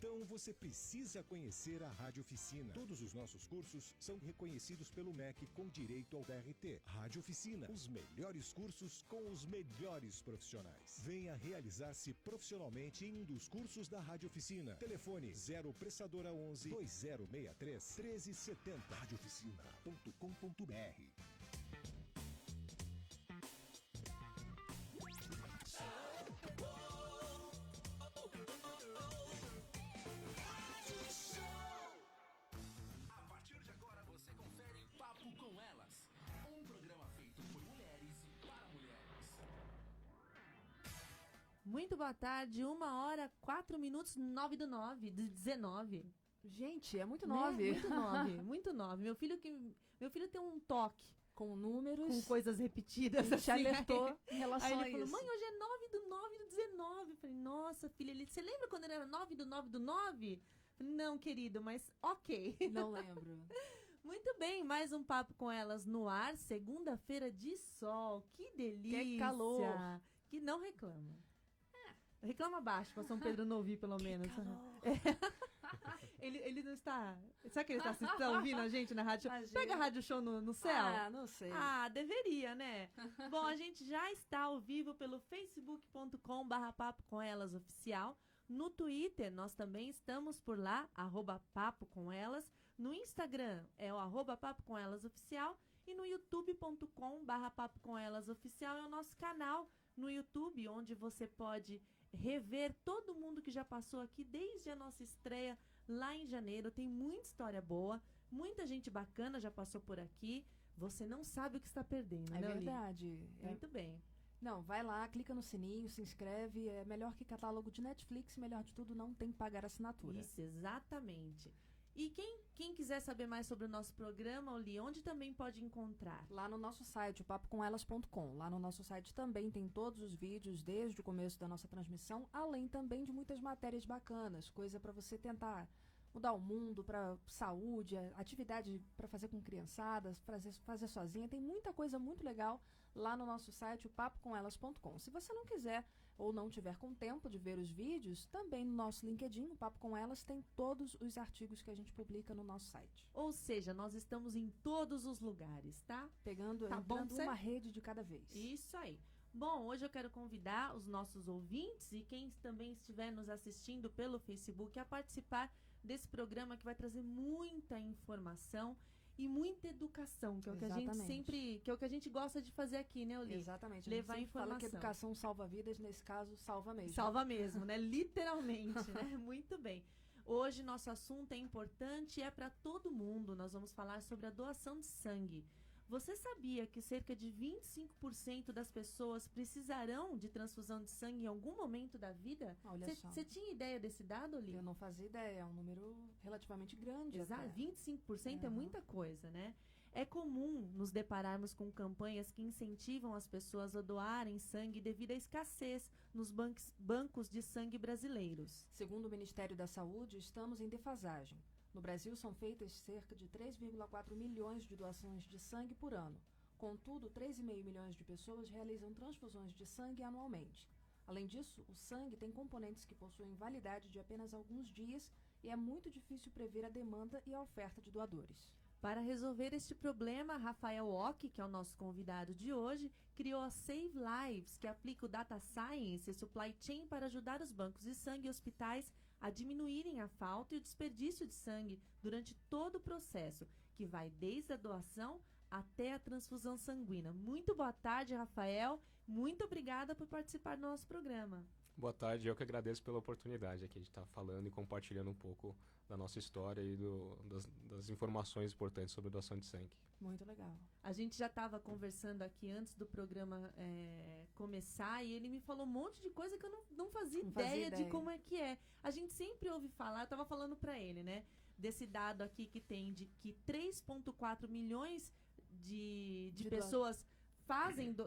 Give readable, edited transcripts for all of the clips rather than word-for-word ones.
Então você precisa conhecer a Rádio Oficina. Todos os nossos cursos são reconhecidos pelo MEC com direito ao DRT. Rádio Oficina, os melhores cursos com os melhores profissionais. Venha realizar-se profissionalmente em um dos cursos da Rádio Oficina. Telefone 0 Prestadora 11 2063 1370. Radiooficina.com.br. Você confere Papo com Elas, um programa feito por mulheres e para mulheres. Muito boa tarde, 1h04, 9 de 19. Gente, é muito Né? 9. Muito 9, muito 9. Meu filho tem um toque Com números. com coisas repetidas. Te alertou em relação Aí ele a isso. falou, mãe, hoje é 9/9/19. Eu falei, nossa, filha, você lembra quando era 9/9/9? Falei, não, querido, mas ok. Não lembro. Muito bem, mais um Papo com Elas no ar, segunda-feira de sol, que delícia. Que calor. Que não reclama. Reclama baixo, pra São Pedro não ouvir, pelo menos. Ele não está... Será que ele está ouvindo a gente na rádio? Pega a rádio show no céu? Ah, não sei. Ah, deveria, né? Bom, a gente já está ao vivo pelo facebook.com/Papo com Elas Oficial. No Twitter, nós também estamos por lá, @Papo com Elas. No Instagram, é o @Papo com Elas Oficial. E no youtube.com/Papo com Elas Oficial é o nosso canal no YouTube, onde você pode rever todo mundo que já passou aqui desde a nossa estreia lá em janeiro. Tem muita história boa, muita gente bacana já passou por aqui. Você não sabe o que está perdendo, É né, Oli? verdade. Muito bem. Não, vai lá, clica no sininho, se inscreve. É melhor que catálogo de Netflix, melhor de tudo, não tem que pagar assinatura. Isso, exatamente. E quem quiser saber mais sobre o nosso programa, Oli, onde também pode encontrar? Lá no nosso site, o papocomelas.com. Lá no nosso site também tem todos os vídeos desde o começo da nossa transmissão, além também de muitas matérias bacanas, coisa para você tentar mudar o mundo, para saúde, atividade para fazer com criançadas, fazer sozinha. Tem muita coisa muito legal lá no nosso site, o papocomelas.com. Se você não quiser ou não tiver com tempo de ver os vídeos, também no nosso LinkedIn, o Papo com Elas, tem todos os artigos que a gente publica no nosso site. Ou seja, nós estamos em todos os lugares, tá? Entrando uma rede de cada vez. Isso aí. Bom, hoje eu quero convidar os nossos ouvintes e quem também estiver nos assistindo pelo Facebook a participar desse programa que vai trazer muita informação e muita educação, que é o que a gente sempre, que é o que a gente gosta de fazer aqui, né, Oli? Exatamente. Levar a gente informação. fala que educação salva vidas, nesse caso, salva mesmo. Salva mesmo, né? Literalmente, né? Muito bem. Hoje nosso assunto é importante e é para todo mundo. Nós vamos falar sobre a doação de sangue. Você sabia que cerca de 25% das pessoas precisarão de transfusão de sangue em algum momento da vida? Olha só. Você tinha ideia desse dado, Oli? Eu não fazia ideia, é um número relativamente grande. Exato, 25% é muita coisa, né? É comum nos depararmos com campanhas que incentivam as pessoas a doarem sangue devido à escassez nos bancos de sangue brasileiros. Segundo o Ministério da Saúde, estamos em defasagem. No Brasil, são feitas cerca de 3,4 milhões de doações de sangue por ano. Contudo, 3,5 milhões de pessoas realizam transfusões de sangue anualmente. Além disso, o sangue tem componentes que possuem validade de apenas alguns dias e é muito difícil prever a demanda e a oferta de doadores. Para resolver este problema, Rafael Ock, que é o nosso convidado de hoje, criou a Save Lives, que aplica o Data Science e Supply Chain para ajudar os bancos de sangue e hospitais a diminuírem a falta e o desperdício de sangue durante todo o processo, que vai desde a doação até a transfusão sanguínea. Muito boa tarde, Rafael. Muito obrigada por participar do nosso programa. Boa tarde, eu que agradeço pela oportunidade aqui de estar falando e compartilhando um pouco da nossa história e das informações importantes sobre doação de sangue. Muito legal. A gente já estava conversando aqui antes do programa começar e ele me falou um monte de coisa que eu não fazia ideia de como é que é. A gente sempre ouve falar, eu estava falando para ele, né? Desse dado aqui que tem de que 3,4 milhões de pessoas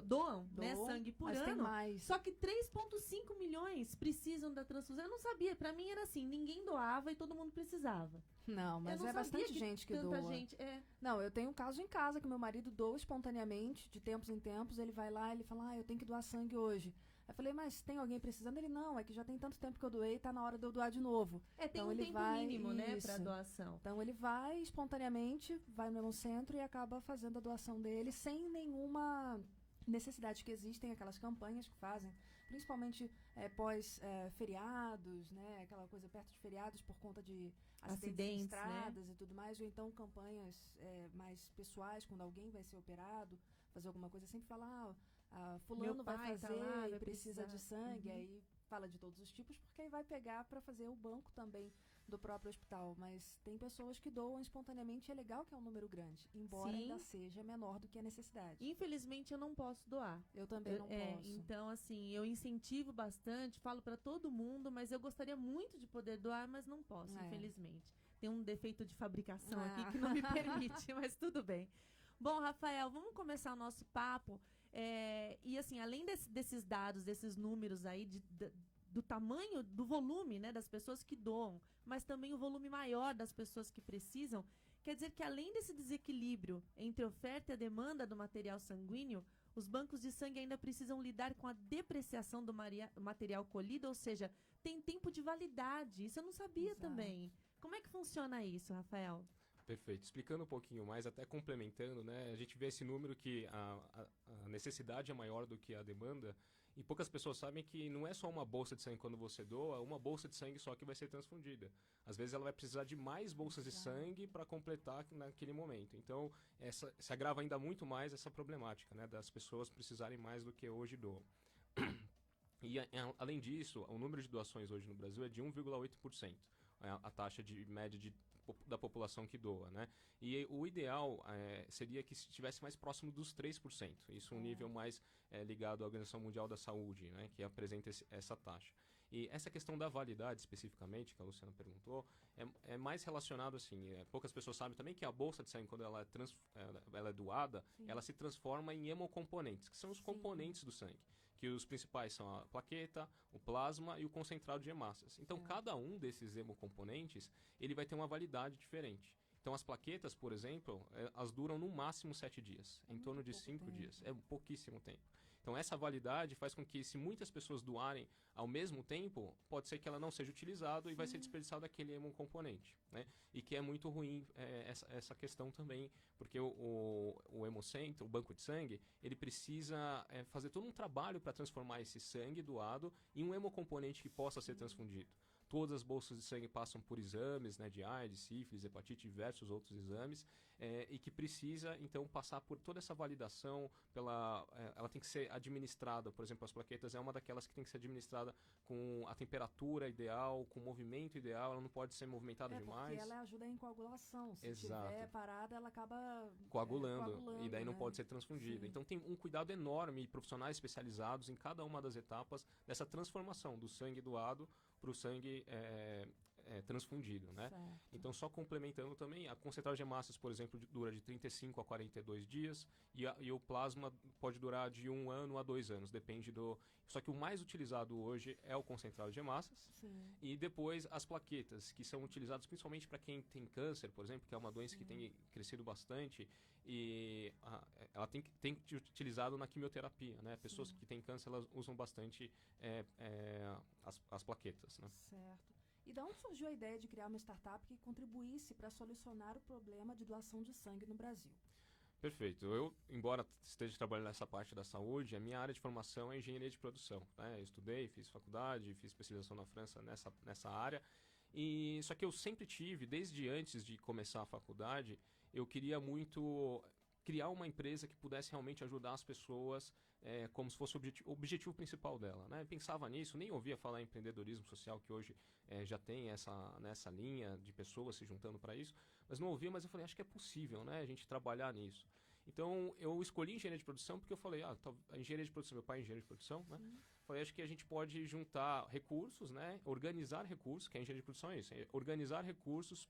doam, né, sangue por ano. Tem mais. Só que 3,5 milhões precisam da transfusão. Eu não sabia, pra mim era assim, ninguém doava e todo mundo precisava. Não, mas é bastante gente que doa. Não, eu tenho um caso em casa que meu marido doa espontaneamente, de tempos em tempos, ele vai lá, ele fala, eu tenho que doar sangue hoje. Aí eu falei, mas tem alguém precisando? Ele, não, é que já tem tanto tempo que eu doei, tá na hora de eu doar de novo. Tem então, um ele tempo vai, mínimo, né, isso. para doação. Então ele vai espontaneamente, vai no Hemocentro e acaba fazendo a doação dele sem nenhuma necessidade, que existem aquelas campanhas que fazem, principalmente pós-feriados, né, aquela coisa perto de feriados por conta de acidentes em estradas, né? E tudo mais, ou então campanhas mais pessoais, quando alguém vai ser operado, fazer alguma coisa, sempre fala, fulano vai fazer tá lá, e vai precisa de sangue, Uhum. aí fala de todos os tipos, porque aí vai pegar para fazer o banco também do próprio hospital, mas tem pessoas que doam espontaneamente, é legal que é um número grande, embora Sim. ainda seja menor do que a necessidade. Infelizmente eu não posso doar. Eu também não posso. Então, assim, eu incentivo bastante, falo para todo mundo, mas eu gostaria muito de poder doar, mas não posso, infelizmente. Tem um defeito de fabricação aqui que não me permite, mas tudo bem. Bom, Rafael, vamos começar o nosso papo. E assim, além desses dados, desses números aí, do tamanho, do volume, né, das pessoas que doam, mas também o volume maior das pessoas que precisam, quer dizer que além desse desequilíbrio entre oferta e a demanda do material sanguíneo, os bancos de sangue ainda precisam lidar com a depreciação do material colhido, ou seja, tem tempo de validade. Isso eu não sabia também. Como é que funciona isso, Rafael? Perfeito. Explicando um pouquinho mais, até complementando, né, a gente vê esse número que a necessidade é maior do que a demanda, e poucas pessoas sabem que não é só uma bolsa de sangue quando você doa, uma bolsa de sangue só que vai ser transfundida. Às vezes ela vai precisar de mais bolsas de sangue para completar naquele momento. Então, se agrava ainda muito mais essa problemática, né, das pessoas precisarem mais do que hoje doam. E, além disso, o número de doações hoje no Brasil é de 1,8%. A taxa de média da população que doa, né? E o ideal seria que estivesse mais próximo dos 3%. Isso é um nível mais ligado à Organização Mundial da Saúde, né? Que apresenta essa taxa. E essa questão da validade, especificamente, que a Luciana perguntou, é mais relacionado assim, poucas pessoas sabem também que a bolsa de sangue, quando ela é doada, ela se transforma em hemocomponentes, que são os componentes do sangue. Que os principais são a plaqueta, o plasma e o concentrado de hemácias. Então, cada um desses hemocomponentes, ele vai ter uma validade diferente. Então, as plaquetas, por exemplo, elas duram no máximo 7 dias, em torno de 5 dias. É pouquíssimo tempo. Então, essa validade faz com que, se muitas pessoas doarem ao mesmo tempo, pode ser que ela não seja utilizada e vai ser desperdiçado aquele hemocomponente, né? E que é muito ruim essa questão também, porque o Hemocentro, o banco de sangue, ele precisa fazer todo um trabalho para transformar esse sangue doado em um hemocomponente que possa ser transfundido. Todas as bolsas de sangue passam por exames, né, de AIDS, sífilis, hepatite e diversos outros exames, e que precisa, então, passar por toda essa validação. Ela tem que ser administrada, por exemplo, as plaquetas é uma daquelas que tem que ser administrada com a temperatura ideal, com o movimento ideal, ela não pode ser movimentada demais. Porque ela ajuda em coagulação. Se tiver parada, ela acaba coagulando, e daí não né? pode ser transfundida. Então tem um cuidado enorme e profissionais especializados em cada uma das etapas dessa transformação do sangue doado para o sangue transfundido, né? Certo. Então, só complementando também, a concentragem de hemácias, por exemplo, dura de 35 a 42 dias e o plasma pode durar de 1 ano a 2 anos, depende do... Só que o mais utilizado hoje é o concentrado de hemácias. Sim. E depois as plaquetas, que são utilizadas principalmente para quem tem câncer, por exemplo, que é uma doença que tem crescido bastante, e ela tem que ser utilizada na quimioterapia, né? Pessoas que têm câncer, elas usam bastante as plaquetas, né? Certo. E de onde surgiu a ideia de criar uma startup que contribuísse para solucionar o problema de doação de sangue no Brasil? Perfeito. Eu, embora esteja trabalhando nessa parte da saúde, a minha área de formação é engenharia de produção, né? Eu estudei, fiz faculdade, fiz especialização na França nessa área. E só que eu sempre tive, desde antes de começar a faculdade, eu queria muito criar uma empresa que pudesse realmente ajudar as pessoas como se fosse o objetivo principal dela, né? Pensava nisso, nem ouvia falar em empreendedorismo social, que hoje já tem nessa linha de pessoas se juntando para isso, mas não ouvia, mas eu falei, acho que é possível, né, a gente trabalhar nisso. Então, eu escolhi engenharia de produção porque eu falei, a engenharia de produção, meu pai é engenheiro de produção, né? Falei, acho que a gente pode juntar recursos, né, organizar recursos, que a engenharia de produção é isso, organizar recursos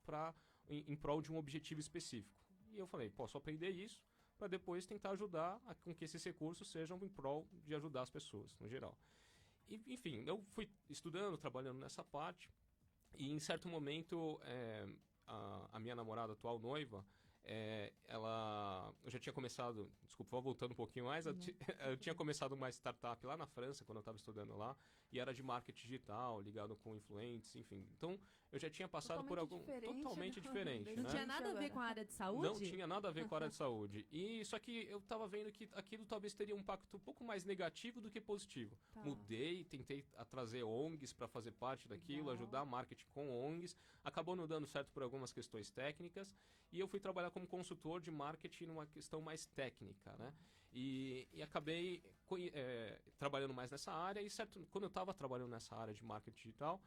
em prol de um objetivo específico. E eu falei, posso aprender isso para depois tentar ajudar com que esses recursos sejam em prol de ajudar as pessoas, no geral. E, enfim, eu fui estudando, trabalhando nessa parte, e em certo momento, a minha namorada, atual noiva, eu já tinha começado, desculpa, voltando um pouquinho mais, eu tinha começado uma startup lá na França, quando eu estava estudando lá, e era de marketing digital, ligado com influentes, enfim. Então, eu já tinha passado por totalmente diferente, Não né? tinha nada a ver com a área de saúde? Não tinha nada a ver com a área de saúde. E só que eu estava vendo que aquilo talvez teria um impacto um pouco mais negativo do que positivo. Tá. Mudei, tentei trazer ONGs para fazer parte daquilo, Legal. ajudar marketing com ONGs. Acabou não dando certo por algumas questões técnicas. E eu fui trabalhar como consultor de marketing numa questão mais técnica, né? E acabei trabalhando mais nessa área. E quando eu estava trabalhando nessa área de marketing digital,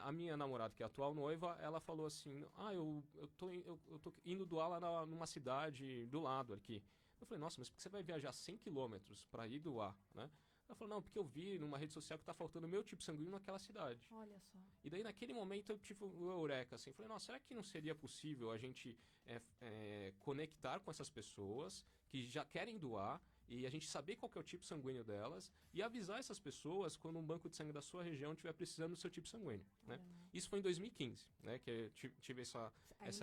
a minha namorada, que é a atual noiva, ela falou assim, eu tô indo doar lá numa cidade do lado aqui. Eu falei, nossa, mas por que você vai viajar 100 quilômetros para ir doar, né? Ela falou, não, porque eu vi numa rede social que tá faltando meu tipo sanguíneo naquela cidade. Olha só. E daí, naquele momento, eu tive o eureka, assim. Falei, nossa, será que não seria possível a gente conectar com essas pessoas que já querem doar e a gente saber qual que é o tipo sanguíneo delas e avisar essas pessoas quando um banco de sangue da sua região estiver precisando do seu tipo sanguíneo, né? Isso foi em 2015, né, que eu tive essa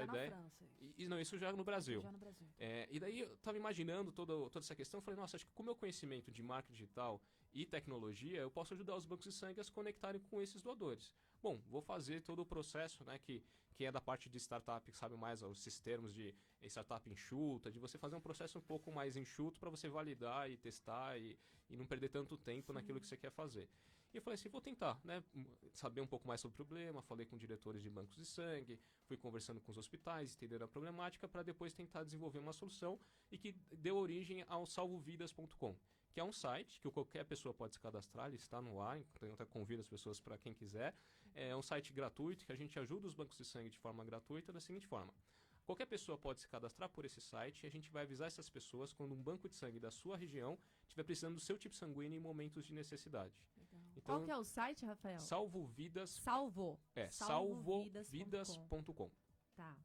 ideia. Na França. Não, isso já no Brasil. Já no Brasil. E daí eu estava imaginando toda essa questão, falei, nossa, acho que com o meu conhecimento de marketing digital e tecnologia, eu posso ajudar os bancos de sangue a se conectarem com esses doadores. Bom, vou fazer todo o processo, né, que é da parte de startup, que sabe mais esses termos de startup enxuta, de você fazer um processo um pouco mais enxuto para você validar e testar e não perder tanto tempo naquilo que você quer fazer. E eu falei assim, vou tentar, né, saber um pouco mais sobre o problema, falei com diretores de bancos de sangue, fui conversando com os hospitais, entender a problemática para depois tentar desenvolver uma solução e que deu origem ao salvovidas.com, que é um site que qualquer pessoa pode se cadastrar, ele está no ar, então eu convido as pessoas para quem quiser. É um site gratuito que a gente ajuda os bancos de sangue de forma gratuita da seguinte forma. Qualquer pessoa pode se cadastrar por esse site e a gente vai avisar essas pessoas quando um banco de sangue da sua região estiver precisando do seu tipo sanguíneo em momentos de necessidade. Legal. Qual que é o site, Rafael? Salvovidas. Salvovidas.com. Tá.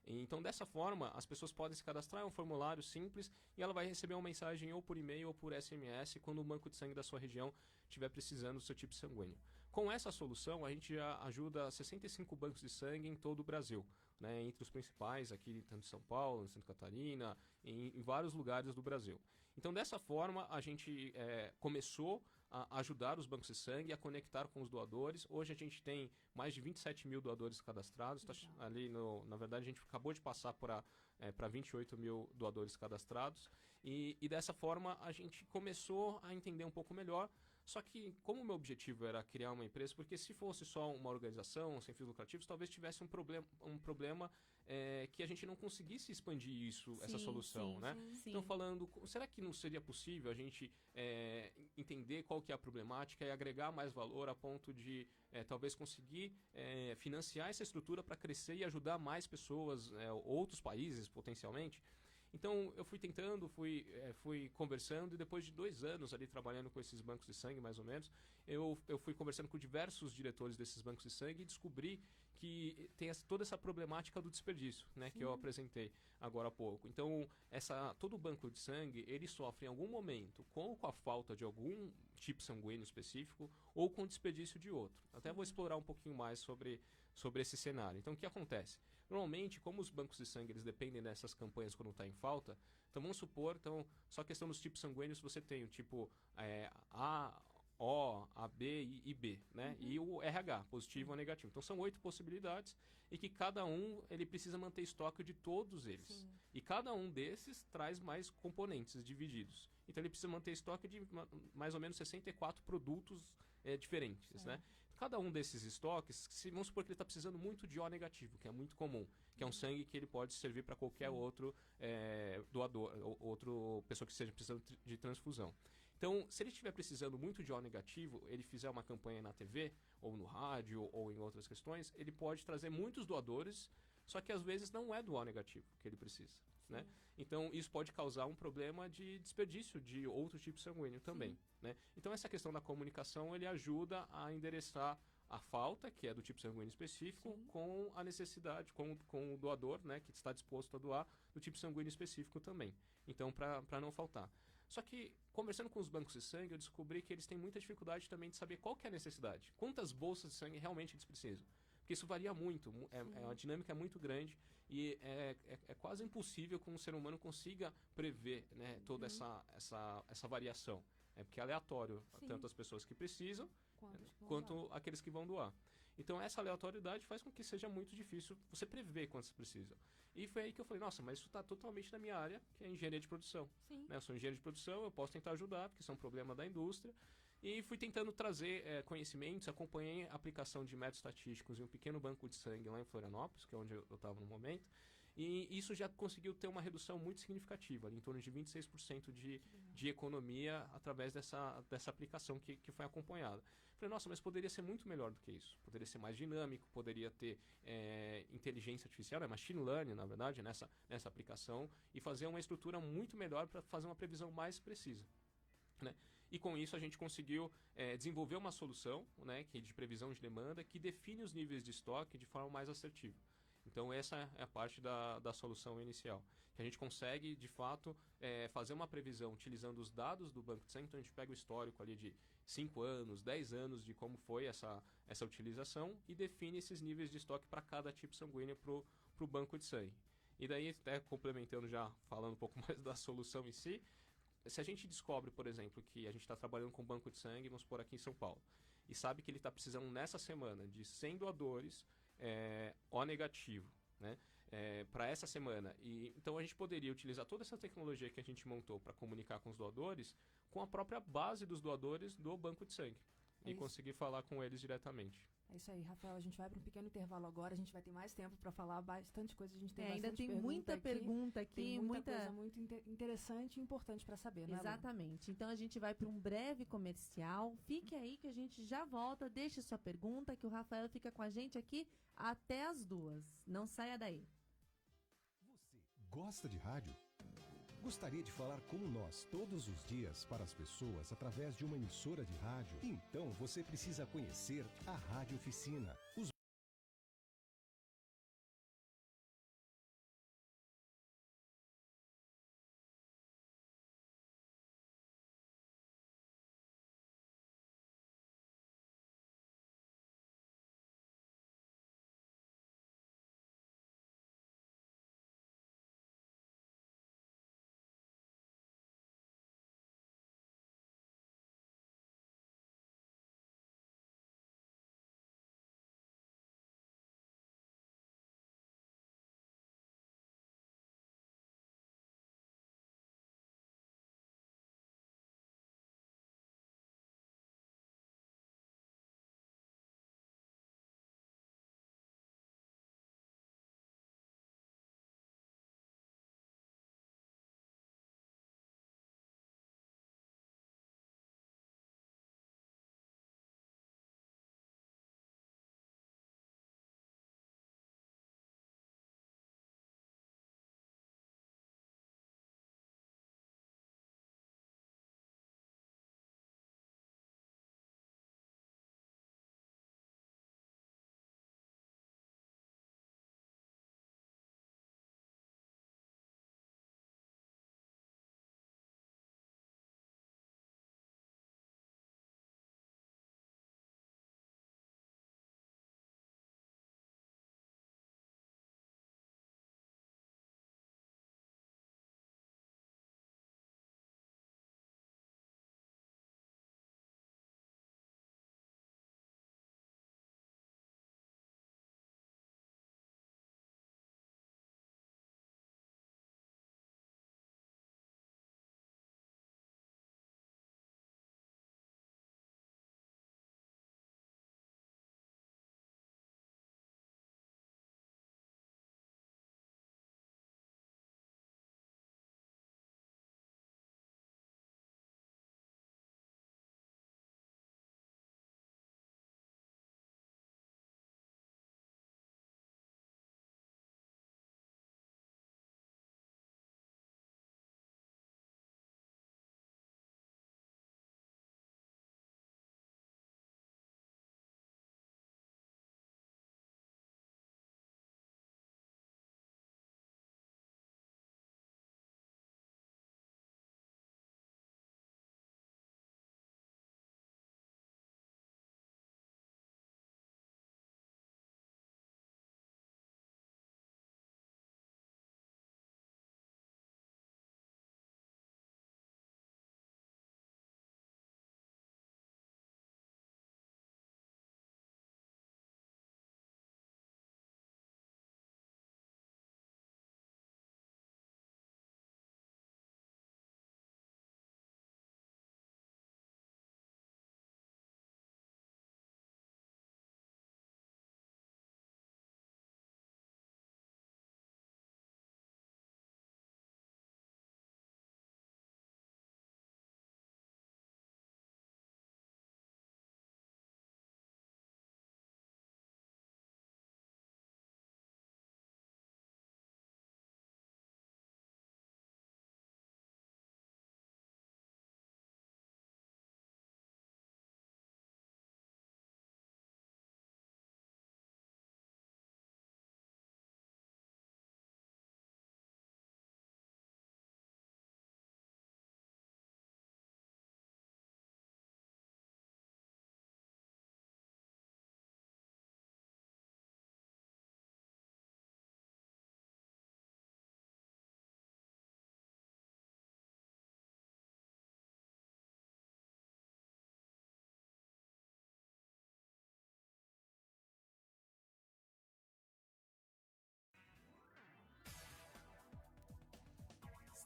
Então, dessa forma, as pessoas podem se cadastrar, é um formulário simples e ela vai receber uma mensagem ou por e-mail ou por SMS quando o banco de sangue da sua região estiver precisando do seu tipo sanguíneo. Com essa solução, a gente já ajuda 65 bancos de sangue em todo o Brasil, né, entre os principais aqui, tanto em São Paulo, em Santa Catarina, em vários lugares do Brasil. Então, dessa forma, a gente começou a ajudar os bancos de sangue a conectar com os doadores. Hoje a gente tem mais de 27 mil doadores cadastrados. Na verdade, a gente acabou de passar para 28 mil doadores cadastrados. E dessa forma, a gente começou a entender um pouco melhor. Só que, como o meu objetivo era criar uma empresa, porque se fosse só uma organização sem fins lucrativos, talvez tivesse um problema que a gente não conseguisse expandir essa solução, né? Sim. Então, falando, será que não seria possível a gente entender qual que é a problemática e agregar mais valor a ponto de talvez conseguir financiar essa estrutura para crescer e ajudar mais pessoas, outros países potencialmente? Então, eu fui tentando, fui conversando e depois de 2 anos ali trabalhando com esses bancos de sangue, mais ou menos, eu fui conversando com diversos diretores desses bancos de sangue e descobri que tem toda essa problemática do desperdício, né, que eu apresentei agora há pouco. Então, todo banco de sangue, ele sofre em algum momento com a falta de algum tipo sanguíneo específico ou com o desperdício de outro. Até vou explorar um pouquinho mais sobre esse cenário. Então, o que acontece? Normalmente, como os bancos de sangue eles dependem dessas campanhas quando está em falta, então vamos supor, só questão dos tipos sanguíneos, você tem o tipo A, O, AB e B, né? E o RH, positivo ou negativo. Então são 8 possibilidades e que cada um ele precisa manter estoque de todos eles. Sim. E cada um desses traz mais componentes divididos. Então ele precisa manter estoque de mais ou menos 64 produtos diferentes, né? Cada um desses estoques, vamos supor que ele está precisando muito de O negativo, que é muito comum, que é um sangue que ele pode servir para qualquer outro doador, outra pessoa que esteja precisando de transfusão. Então, se ele estiver precisando muito de O negativo, ele fizer uma campanha na TV, ou no rádio, ou em outras questões, ele pode trazer muitos doadores, só que às vezes não é do O negativo que ele precisa, né? Então, isso pode causar um problema de desperdício de outro tipo sanguíneo também, né? Então, essa questão da comunicação, ele ajuda a endereçar a falta, que é do tipo sanguíneo específico, com a necessidade, com o doador, né, que está disposto a doar, do tipo sanguíneo específico também. Então, para não faltar. Só que, conversando com os bancos de sangue, eu descobri que eles têm muita dificuldade também de saber qual que é a necessidade. Quantas bolsas de sangue realmente eles precisam. Porque isso varia muito, a dinâmica é muito grande. E é quase impossível que um ser humano consiga prever, né, toda essa variação. É porque é aleatório, Sim. tanto as pessoas que precisam, Quantos que vão quanto doar? aqueles que vão doar. Então essa aleatoriedade faz com que seja muito difícil você prever quantos precisam. E foi aí que eu falei, nossa, mas isso está totalmente na minha área, que é engenharia de produção. Sim. Né? Eu sou engenheiro de produção, eu posso tentar ajudar, porque isso é um problema da indústria. E fui tentando trazer conhecimentos, acompanhei a aplicação de métodos estatísticos em um pequeno banco de sangue lá em Florianópolis, que é onde eu estava no momento. E isso já conseguiu ter uma redução muito significativa, ali, em torno de 26% de economia através dessa aplicação que foi acompanhada. Falei, nossa, mas poderia ser muito melhor do que isso. Poderia ser mais dinâmico, poderia ter inteligência artificial, machine learning, na verdade, nessa aplicação, e fazer uma estrutura muito melhor para fazer uma previsão mais precisa. Né? E com isso a gente conseguiu desenvolver uma solução, né, de previsão de demanda que define os níveis de estoque de forma mais assertiva. Então essa é a parte da solução inicial. Que a gente consegue, de fato, fazer uma previsão utilizando os dados do banco de sangue. Então a gente pega o histórico ali de 5 anos, 10 anos de como foi essa utilização e define esses níveis de estoque para cada tipo sanguíneo para o banco de sangue. E daí, até complementando já, falando um pouco mais da solução em si, se a gente descobre, por exemplo, que a gente está trabalhando com um banco de sangue, vamos por aqui em São Paulo, e sabe que ele está precisando nessa semana de 100 doadores O negativo, né, para essa semana. E então a gente poderia utilizar toda essa tecnologia que a gente montou para comunicar com os doadores com a própria base dos doadores do banco de sangue e isso. conseguir falar com eles diretamente. É isso aí, Rafael. A gente vai para um pequeno intervalo agora. A gente vai ter mais tempo para falar bastante coisa. A gente tem Ainda bastante tem muita aqui. pergunta aqui, Tem muita coisa muito interessante e importante para saber, né, Lu? Exatamente. Então a gente vai para um breve comercial. Fique aí que a gente já volta. Deixe sua pergunta, que o Rafael fica com a gente aqui até as 2. Não saia daí. Você gosta de rádio? Gostaria de falar como nós todos os dias para as pessoas através de uma emissora de rádio? Então você precisa conhecer a Rádio Oficina. Os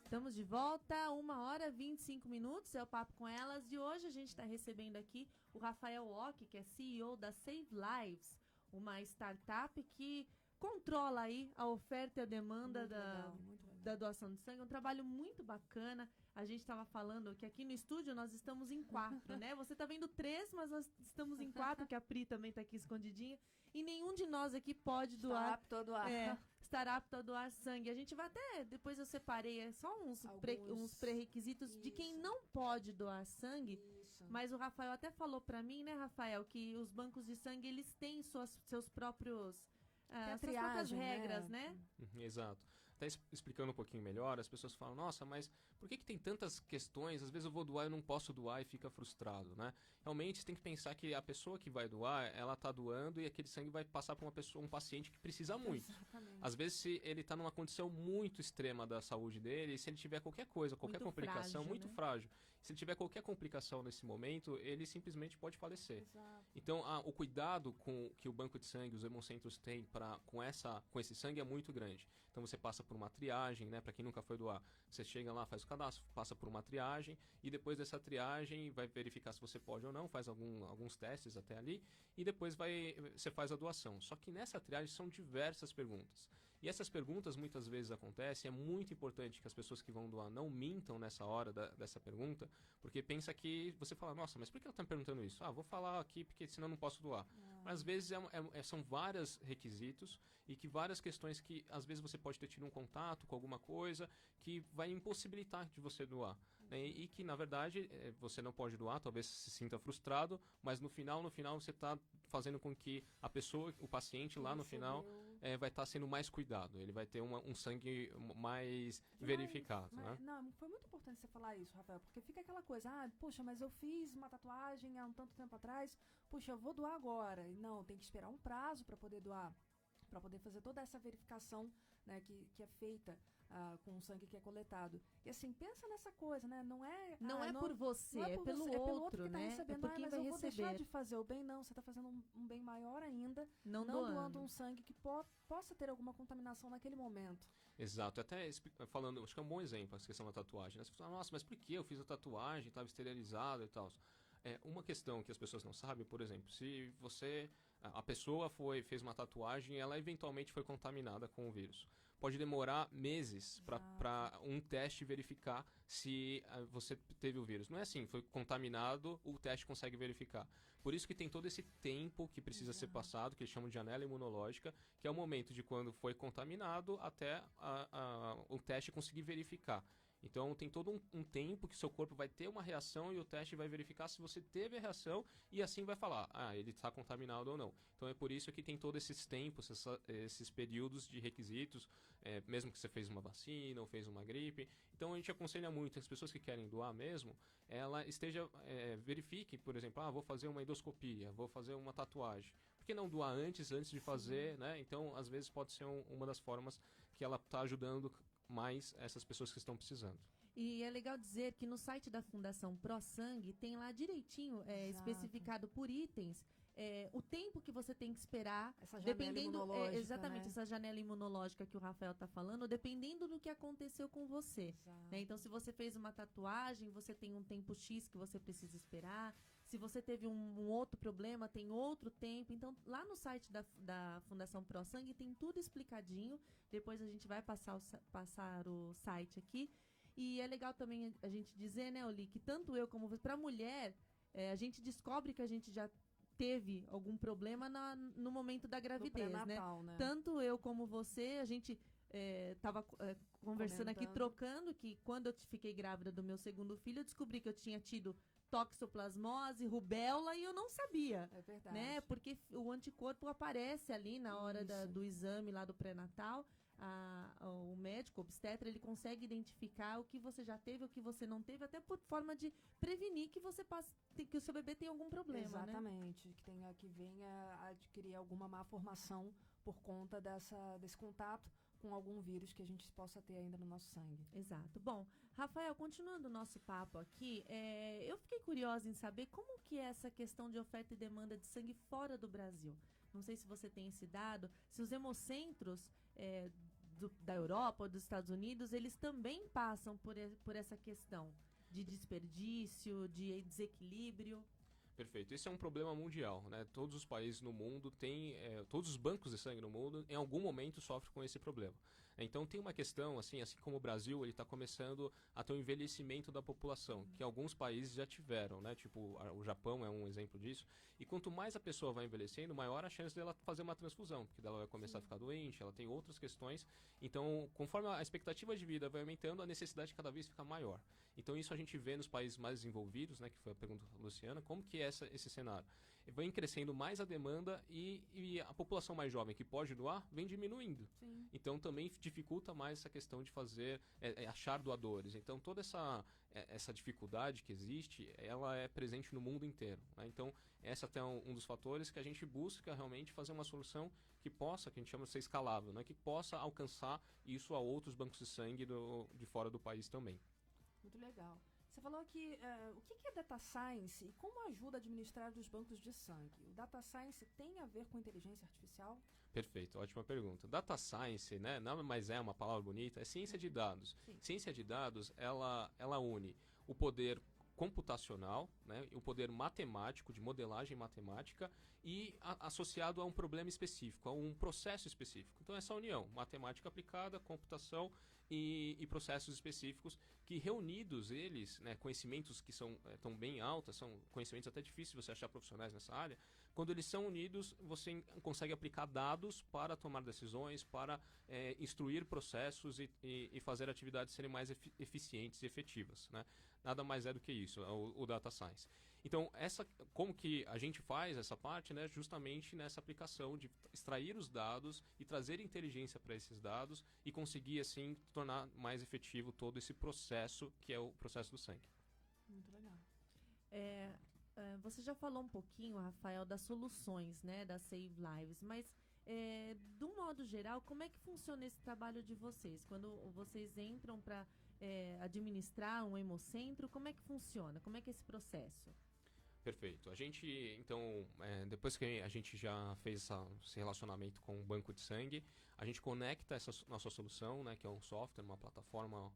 Estamos de volta, 1h25, é o Papo com Elas. E hoje a gente está recebendo aqui o Rafael Ock, que é CEO da Save Lives, uma startup que controla aí a oferta e a demanda da doação de sangue. É um trabalho muito bacana. A gente estava falando que aqui no estúdio nós estamos em 4, né? Você está vendo 3, mas nós estamos em 4, que a Pri também está aqui escondidinha. E nenhum de nós aqui pode doar. Está apto a doar. Estar apto a doar sangue. A gente vai até, depois eu separei só uns pré-requisitos de quem não pode doar sangue. Isso. Mas o Rafael até falou para mim, né, Rafael, que os bancos de sangue, eles têm seus próprios... suas próprias regras, né? Exato. Até explicando um pouquinho melhor, as pessoas falam, nossa, mas por que tem tantas questões? Às vezes eu vou doar e não posso doar e fica frustrado, né? Realmente, você tem que pensar que a pessoa que vai doar, ela está doando e aquele sangue vai passar para um paciente que precisa muito. Exatamente. Às vezes, se ele está numa condição muito extrema da saúde dele, se ele tiver qualquer coisa, qualquer Muito complicação, frágil, muito né? frágil, se ele tiver qualquer complicação nesse momento, ele simplesmente pode falecer. Exato. Então, o cuidado que o banco de sangue, os hemocentros têm com esse sangue é muito grande. Então, você passa por uma triagem, né? Para quem nunca foi doar, você chega lá, faz o cadastro, passa por uma triagem e depois dessa triagem vai verificar se você pode ou não, faz alguns testes até ali e depois você faz a doação. Só que nessa triagem são diversas perguntas. E essas perguntas muitas vezes acontecem, é muito importante que as pessoas que vão doar não mintam nessa hora dessa pergunta, porque pensa que você fala, nossa, mas por que ela está me perguntando isso? Vou falar aqui porque senão não posso doar. Mas às vezes são vários requisitos e que várias questões que às vezes você pode ter tido um contato com alguma coisa que vai impossibilitar de você doar. Né? E que na verdade você não pode doar, talvez se sinta frustrado, mas no final você está fazendo com que a pessoa, o paciente lá no final vai estar sendo mais cuidado, ele vai ter um sangue mais verificado. Né? Não, foi muito importante você falar isso, Rafael, porque fica aquela coisa, puxa, mas eu fiz uma tatuagem há um tanto tempo atrás, puxa, eu vou doar agora. E não, tem que esperar um prazo para poder doar, para poder fazer toda essa verificação, né, que é feita com o sangue que é coletado. E assim, pensa nessa coisa, né? Não é por você, é pelo você, outro, que tá né? recebendo. É por quem mas vai eu vou deixar receber. de fazer o bem, não. Você está fazendo um bem maior ainda, Não doando doando. um sangue que possa ter alguma contaminação naquele momento. Exato, até falando, acho que é um bom exemplo essa questão da tatuagem. Né? Você fala, nossa, mas por que eu fiz a tatuagem, estava esterilizado e tal? Uma questão que as pessoas não sabem, por exemplo, se a pessoa fez uma tatuagem e ela eventualmente foi contaminada com o vírus. Pode demorar meses para um teste verificar se você teve o vírus. Não é assim, foi contaminado, o teste consegue verificar. Por isso que tem todo esse tempo que precisa ser passado, que eles chamam de janela imunológica, que é o momento de quando foi contaminado até o teste conseguir verificar. Então tem todo um tempo que seu corpo vai ter uma reação e o teste vai verificar se você teve a reação e assim vai falar, ele está contaminado ou não. Então é por isso que tem todos esses tempos, esses períodos de requisitos, mesmo que você fez uma vacina ou fez uma gripe. Então a gente aconselha muito as pessoas que querem doar mesmo, ela verifique, por exemplo, vou fazer uma endoscopia, vou fazer uma tatuagem. Por que não doar antes de fazer, né? Então às vezes pode ser uma das formas que ela está ajudando mais essas pessoas que estão precisando. E é legal dizer que no site da Fundação Pro Sangue tem lá direitinho especificado por itens o tempo que você tem que esperar, essa janela imunológica, exatamente, né? essa janela imunológica que o Rafael está falando, dependendo do que aconteceu com você. Né? Então, se você fez uma tatuagem, você tem um tempo X que você precisa esperar. Se você teve um outro problema, tem outro tempo. Então, lá no site da Fundação Pro Sangue tem tudo explicadinho. Depois a gente vai passar o site aqui. E é legal também a gente dizer, né, Oli, que tanto eu como você, para a mulher, a gente descobre que a gente já teve algum problema no momento da gravidez, né? Tanto eu como você, a gente estava conversando aqui, trocando, que quando eu fiquei grávida do meu segundo filho, eu descobri que eu tinha tido toxoplasmose, rubéola, e eu não sabia. É verdade. Né? Porque o anticorpo aparece ali na hora do exame lá do pré-natal. O médico, o obstetra, ele consegue identificar o que você já teve, o que você não teve, até por forma de prevenir que que o seu bebê tenha algum problema. Exatamente, né? que venha a adquirir alguma má formação por conta desse contato com algum vírus que a gente possa ter ainda no nosso sangue. Exato. Bom, Rafael, continuando o nosso papo aqui, eu fiquei curiosa em saber como que é essa questão de oferta e demanda de sangue fora do Brasil. Não sei se você tem esse dado, se os hemocentros da Europa ou dos Estados Unidos, eles também passam por essa questão de desperdício, de desequilíbrio. Perfeito. Esse é um problema mundial, né? Todos os países no mundo têm, todos os bancos de sangue no mundo, em algum momento sofrem com esse problema. Então tem uma questão, assim como o Brasil, ele está começando a ter um envelhecimento da população, que alguns países já tiveram, né? Tipo, o Japão é um exemplo disso. E quanto mais a pessoa vai envelhecendo, maior a chance dela fazer uma transfusão, porque ela vai começar a ficar doente, ela tem outras questões. Então, conforme a expectativa de vida vai aumentando, a necessidade cada vez fica maior. Então isso a gente vê nos países mais desenvolvidos, né? Que foi a pergunta da Luciana, como que é esse cenário? Vem crescendo mais a demanda e a população mais jovem que pode doar vem diminuindo. Sim. Então também dificulta mais essa questão de fazer, achar doadores. Então toda essa dificuldade que existe, ela é presente no mundo inteiro, né? Então esse até é um dos fatores que a gente busca realmente fazer uma solução que possa, que a gente chama de ser escalável, né? Que possa alcançar isso a outros bancos de sangue de fora do país também. Muito legal. Você falou que o que é Data Science e como ajuda a administrar os bancos de sangue? O Data Science tem a ver com inteligência artificial? Perfeito, ótima pergunta. Data Science, né, nada mais é uma palavra bonita, é ciência de dados. Sim. Ciência de dados, ela une o poder computacional, né, e o poder matemático, de modelagem matemática, e associado a um problema específico, a um processo específico. Então essa união, matemática aplicada, computação e processos específicos que reunidos eles, né, conhecimentos que estão bem altos, são conhecimentos até difíceis de você achar profissionais nessa área, quando eles são unidos você consegue aplicar dados para tomar decisões, para instruir processos e fazer atividades serem mais eficientes e efetivas, né? Nada mais é do que isso, o Data Science. Então, como que a gente faz essa parte, né? Justamente nessa aplicação de extrair os dados e trazer inteligência para esses dados e conseguir, assim, tornar mais efetivo todo esse processo, que é o processo do sangue. Muito legal. Você já falou um pouquinho, Rafael, das soluções, né, da Save Lives, mas do modo geral, como é que funciona esse trabalho de vocês? Quando vocês entram para administrar um hemocentro, como é que funciona? Como é que é esse processo? Perfeito. A gente, então, depois que a gente já fez esse relacionamento com o banco de sangue, a gente conecta essa nossa solução, né, que é um software, uma plataforma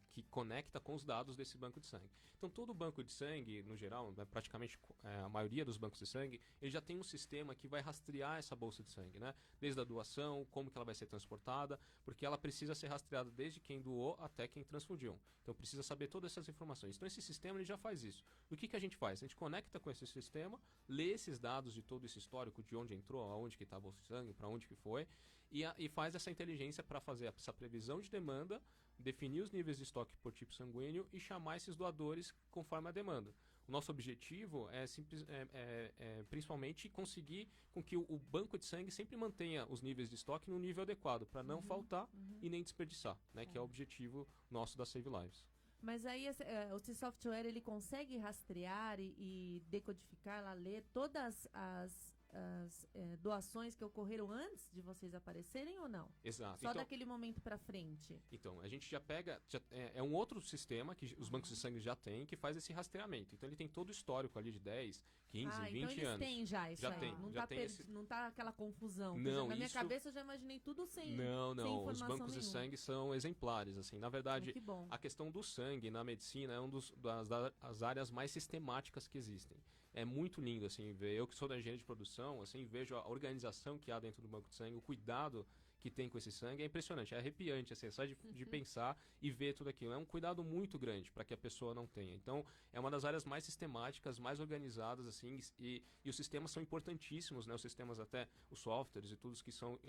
que conecta com os dados desse banco de sangue. Então, todo banco de sangue, no geral, praticamente a maioria dos bancos de sangue, ele já tem um sistema que vai rastrear essa bolsa de sangue, né? Desde a doação, como que ela vai ser transportada, porque ela precisa ser rastreada desde quem doou até quem transfundiu. Então, precisa saber todas essas informações. Então, esse sistema ele já faz isso. O que a gente faz? A gente conecta com esse sistema, lê esses dados de todo esse histórico, de onde entrou, aonde que está a bolsa de sangue, para onde que foi, e faz essa inteligência para fazer essa previsão de demanda, definir os níveis de estoque por tipo sanguíneo e chamar esses doadores conforme a demanda. O nosso objetivo é principalmente conseguir com que o banco de sangue sempre mantenha os níveis de estoque no nível adequado, para não faltar e nem desperdiçar, né, que é o objetivo nosso da Save Lives. Mas aí esse software ele consegue rastrear e decodificar, lá, ler todas as doações que ocorreram antes de vocês aparecerem ou não? Exato. Só daquele momento para frente? Então, a gente já pega... é um outro sistema que os bancos de sangue já têm, que faz esse rastreamento. Então, ele tem todo o histórico ali de 10, 15, 20 então eles anos. têm já isso Já aí. tem, Não, já tá tem não tá aquela confusão. Não, Na minha isso- cabeça eu já imaginei tudo sem Não. Os informação bancos de nenhuma. sangue são exemplares, assim. Na verdade, Que bom. a questão do sangue na medicina é das áreas mais sistemáticas que existem. É muito lindo, assim, ver. Eu que sou da engenharia de produção, assim, vejo a organização que há dentro do banco de sangue, o cuidado que tem com esse sangue é impressionante, é arrepiante, assim, só de pensar e ver tudo aquilo. É um cuidado muito grande para que a pessoa não tenha. Então, é uma das áreas mais sistemáticas, mais organizadas, assim, e os sistemas são importantíssimos, né? Os sistemas até, os softwares e tudo que são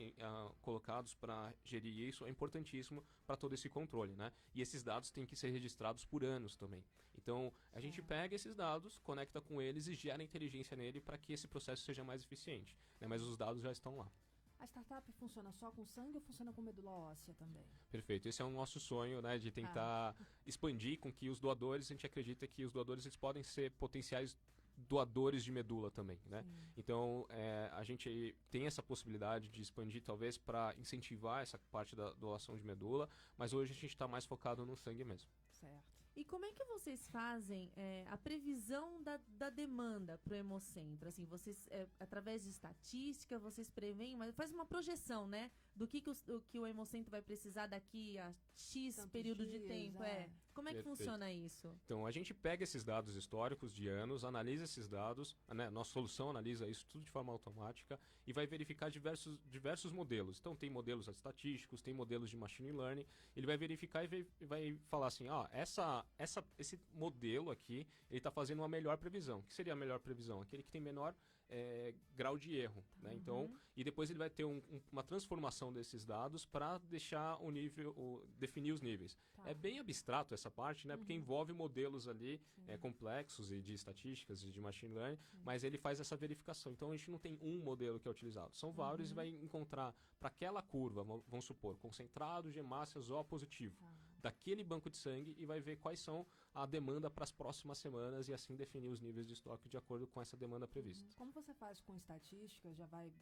colocados para gerir isso é importantíssimo para todo esse controle, né? E esses dados têm que ser registrados por anos também. Então, a gente pega esses dados, conecta com eles e gera inteligência nele para que esse processo seja mais eficiente, né? Mas os dados já estão lá. A startup funciona só com sangue ou funciona com medula óssea também? Perfeito. Esse é o nosso sonho, né, de tentar expandir com que os doadores, a gente acredita que os doadores eles podem ser potenciais doadores de medula também, né? Então, a gente tem essa possibilidade de expandir talvez para incentivar essa parte da doação de medula, mas hoje a gente está mais focado no sangue mesmo. Certo. E como é que vocês fazem a previsão da demanda para o Hemocentro? Assim, vocês, através de estatística, vocês preveem, mas faz uma projeção, né? Do que o Hemocentro vai precisar daqui a X Tantos período de dias, tempo. Como é que Perfeito. funciona isso? Então, a gente pega esses dados históricos de anos, analisa esses dados, né? Nossa solução analisa isso tudo de forma automática e vai verificar diversos modelos. Então, tem modelos estatísticos, tem modelos de machine learning. Ele vai verificar e vai falar assim, esse modelo aqui, ele está fazendo uma melhor previsão. O que seria a melhor previsão? Aquele que tem menor grau de erro, né? Então, e depois ele vai ter uma transformação desses dados para deixar definir os níveis. Tá. É bem abstrato essa parte, né? Porque envolve modelos ali complexos e de estatísticas e de machine learning, mas ele faz essa verificação. Então, a gente não tem um modelo que é utilizado. São vários e vai encontrar para aquela curva, vamos supor, concentrado de hemácias O positivo, daquele banco de sangue e vai ver quais são a demanda para as próximas semanas e assim definir os níveis de estoque de acordo com essa demanda prevista. Como você faz com estatística, já vai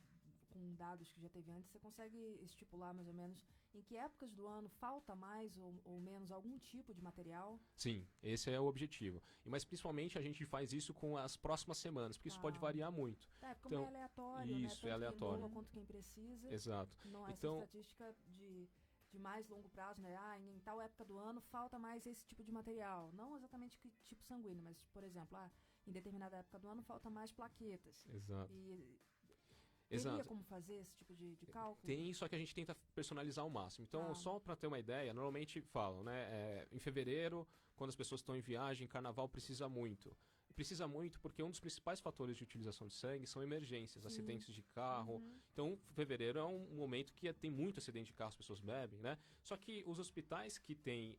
com dados que já teve antes, você consegue estipular mais ou menos em que épocas do ano falta mais ou menos algum tipo de material? Sim, esse é o objetivo. Mas principalmente a gente faz isso com as próximas semanas, porque isso pode variar muito. Como é aleatório, né? Isso, Tanto é aleatório. quem doa quanto quem precisa. Exato. Não, essa Então, estatística de mais longo prazo, né? Em tal época do ano falta mais esse tipo de material. Não exatamente que tipo sanguíneo, mas, por exemplo, em determinada época do ano falta mais plaquetas. exato. Teria como fazer esse tipo de cálculo? Tem, só que a gente tenta personalizar ao máximo. Então, só para ter uma ideia, normalmente falam, né? Em fevereiro, quando as pessoas estão em viagem, carnaval precisa muito. Precisa muito porque um dos principais fatores de utilização de sangue são emergências, acidentes de carro. Então, fevereiro é um momento que tem muito acidente de carro, as pessoas bebem, né? Só que os hospitais que têm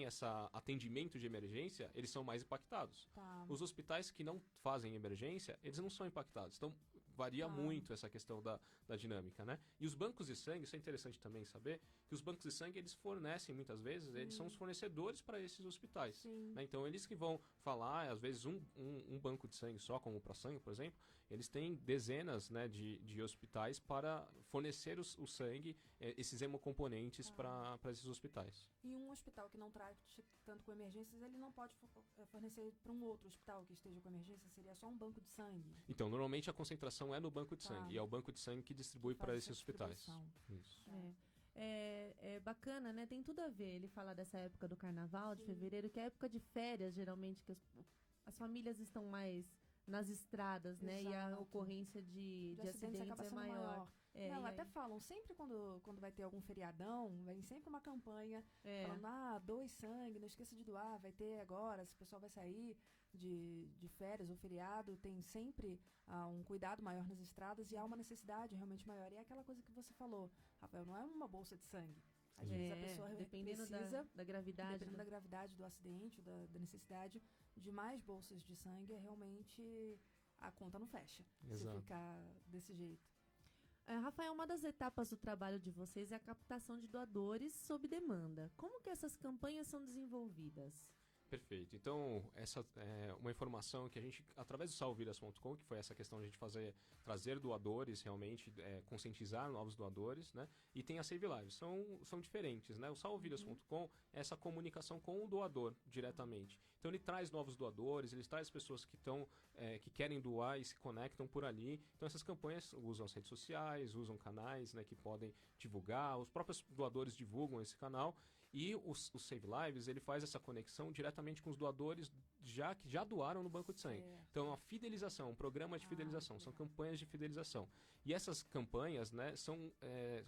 esse atendimento de emergência, eles são mais impactados. Tá. Os hospitais que não fazem emergência, eles não são impactados. Então, varia muito essa questão da dinâmica, né? E os bancos de sangue, isso é interessante também saber, que os bancos de sangue, eles fornecem muitas vezes, eles são os fornecedores para esses hospitais. Né? Então, eles que vão falar, às vezes um banco de sangue só, como o ProSangue, por exemplo, eles têm dezenas, né, de hospitais para fornecer o sangue, esses hemocomponentes para esses hospitais. E um hospital que não trate tanto com emergências, ele não pode fornecer para um outro hospital que esteja com emergência? Seria só um banco de sangue? Então, normalmente a concentração é no banco de sangue, e é o banco de sangue que distribui para esses hospitais. Isso. É bacana, né? Tem tudo a ver. Ele fala dessa época do carnaval, de fevereiro, que é a época de férias, geralmente, que as famílias estão mais nas estradas, né? E a Exato. ocorrência de acidentes acaba é sendo maior. Não, até falam, sempre quando vai ter algum feriadão, vem sempre uma campanha falando, doe sangue, não esqueça de doar, vai ter agora, se o pessoal vai sair de férias ou feriado, tem sempre um cuidado maior nas estradas e há uma necessidade realmente maior. E é aquela coisa que você falou, Rafael, não é uma bolsa de sangue. Às vezes a pessoa dependendo precisa, da gravidade. dependendo da gravidade do acidente, da necessidade de mais bolsas de sangue, realmente a conta não fecha. Exato. Se ficar desse jeito. Rafael, uma das etapas do trabalho de vocês é a captação de doadores sob demanda. Como que essas campanhas são desenvolvidas? Perfeito. Então, essa é uma informação que a gente, através do salvavidas.com, que foi essa questão de a gente trazer doadores, realmente, conscientizar novos doadores, né? E tem a Save Lives. São diferentes, né? O salvavidas.com é essa comunicação com o doador diretamente. Então, ele traz novos doadores, ele traz pessoas que querem doar e se conectam por ali. Então, essas campanhas usam as redes sociais, usam canais, né, que podem divulgar. Os próprios doadores divulgam esse canal. E o Save Lives, ele faz essa conexão diretamente com os doadores que já doaram no banco de sangue. Então, a fidelização, um programa de fidelização, são campanhas de fidelização. E essas campanhas, né,